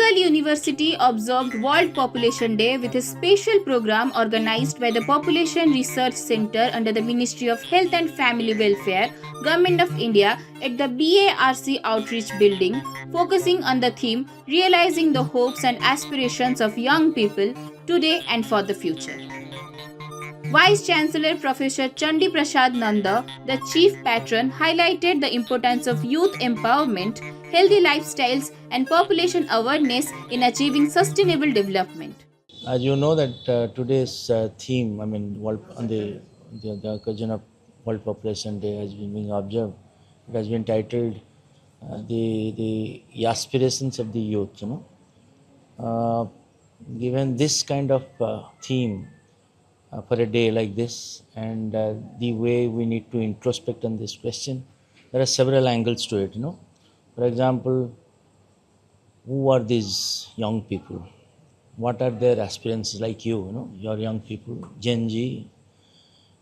Utkal University observed World Population Day with a special program organized by the Population Research Center under the Ministry of Health and Family Welfare, Government of India at the BARC Outreach Building, focusing on the theme Realizing the Hopes and Aspirations of Young People Today and for the Future. Vice-Chancellor Professor Chandi Prasad Nanda, the chief patron, highlighted the importance of youth empowerment, healthy lifestyles, and population awareness in achieving sustainable development. As you know that today's theme, on the occasion of World Population Day has been being observed. It has been titled the aspirations of the youth. Given this kind of theme for a day like this, and the way we need to introspect on this question, there are several angles to it. For example, who are these young people? What are their aspirations? Like you're young people, Gen Z.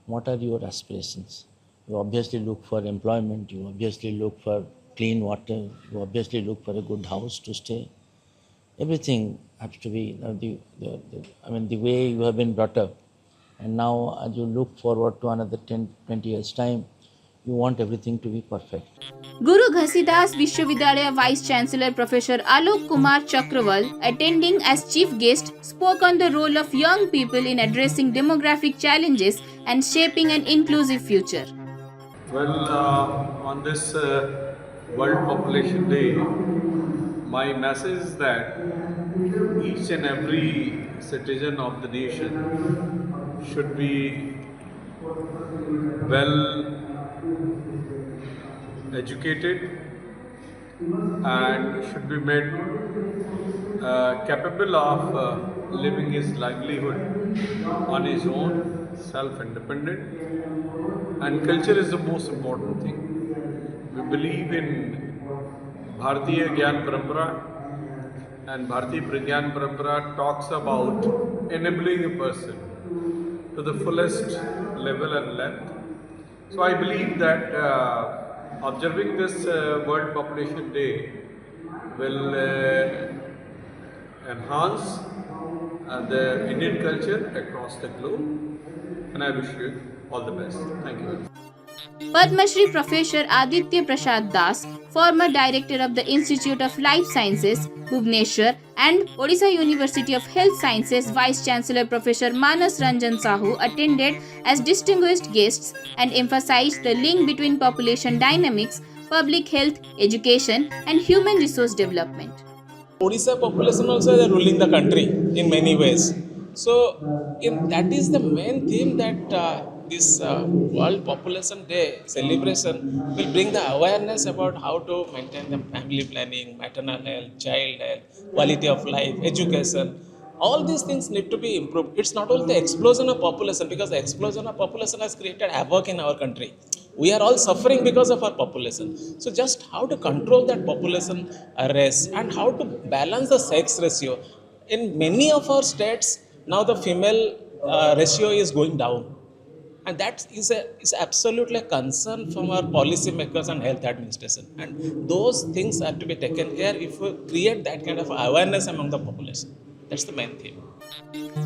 What are your aspirations? You obviously look for employment. You obviously look for clean water. You obviously look for a good house to stay. Everything has to be the way you have been brought up. And now as you look forward to another 10, 20 years time, you want everything to be perfect. Guru Ghasidas Vishwavidyalaya Vice-Chancellor Professor Alok Kumar Chakrawal, attending as chief guest, spoke on the role of young people in addressing demographic challenges and shaping an inclusive future. Well, on this World Population Day, my message is that each and every citizen of the nation should be well educated and should be made capable of living his livelihood on his own, self-independent, and culture is the most important thing. We believe in Bharatiya Gyan Parampara, and Bharatiya Pragyan Parampara talks about enabling a person to the fullest level and length. So I believe that observing this World Population Day will enhance the Indian culture across the globe, and I wish you all the best. Thank you very much. Padma Shri Professor Aditya Prasad Dash, former Director of the Institute of Life Sciences, Bhubaneswar, and Odisha University of Health Sciences Vice-Chancellor Professor Manash Ranjan Sahoo attended as distinguished guests and emphasized the link between population dynamics, public health, education, and human resource development. Odisha population also is ruling the country in many ways. So that is the main theme that this World Population Day celebration will bring the awareness about how to maintain the family planning, maternal health, child health, quality of life, education. All these things need to be improved. It's not only the explosion of population, because the explosion of population has created havoc in our country. We are all suffering because of our population. So just how to control that population race and how to balance the sex ratio. In many of our states, now the female ratio is going down. And that is absolutely a concern from our policy makers and health administration. And those things are to be taken care if we create that kind of awareness among the population. That's the main theme.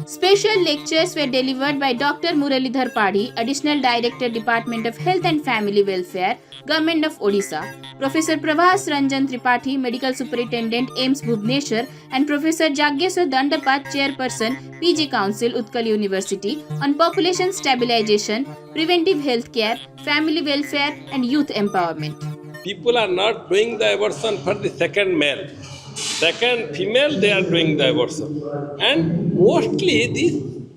Special lectures were delivered by Dr. Muralidhar Padhi, Additional Director, Department of Health and Family Welfare, Government of Odisha, Professor Prabhas Ranjan Tripathi, Medical Superintendent, AIIMS Bhubaneswar, and Professor Jagyeswar Dandapat, Chairperson, PG Council, Utkal University, on population stabilisation, preventive health care, family welfare, and youth empowerment. People are not doing the abortion for the second male. Second female, they are doing the abortion. And mostly this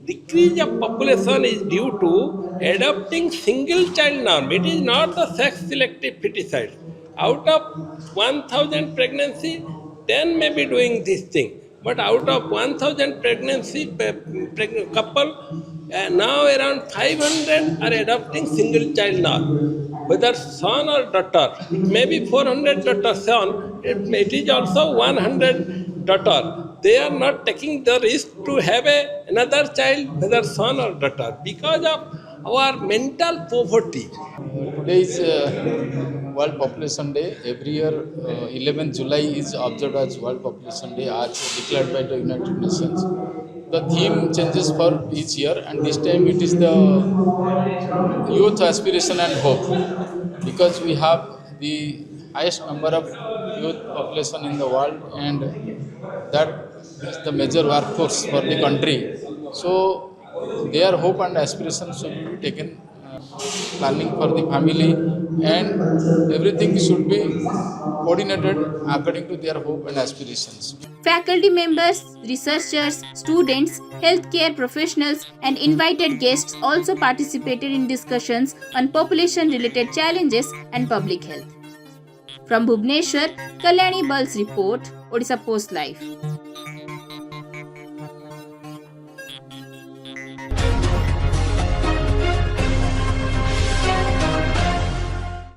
decrease of population is due to adopting single child norm. It is not the sex selective feticide. Out of 1,000 pregnancy, 10 may be doing this thing. But out of 1,000 pregnancy couple, now around 500 are adopting single child norm. Whether son or daughter, maybe 400 daughter son, it is also 100 daughter. They are not taking the risk to have another child, whether son or daughter, because of our mental poverty. Today's World Population Day. Every year, 11th July is observed as World Population Day as declared by the United Nations. The theme changes for each year, and this time it is the youth aspiration and hope, because we have the highest number of youth population in the world, and that is the major workforce for the country. So their hope and aspirations should be taken, planning for the family, and everything should be coordinated according to their hope and aspirations. Faculty members, researchers, students, healthcare professionals, and invited guests also participated in discussions on population related challenges and public health. From Bhubaneswar, Kalyani Bal's report, Orissapost Live.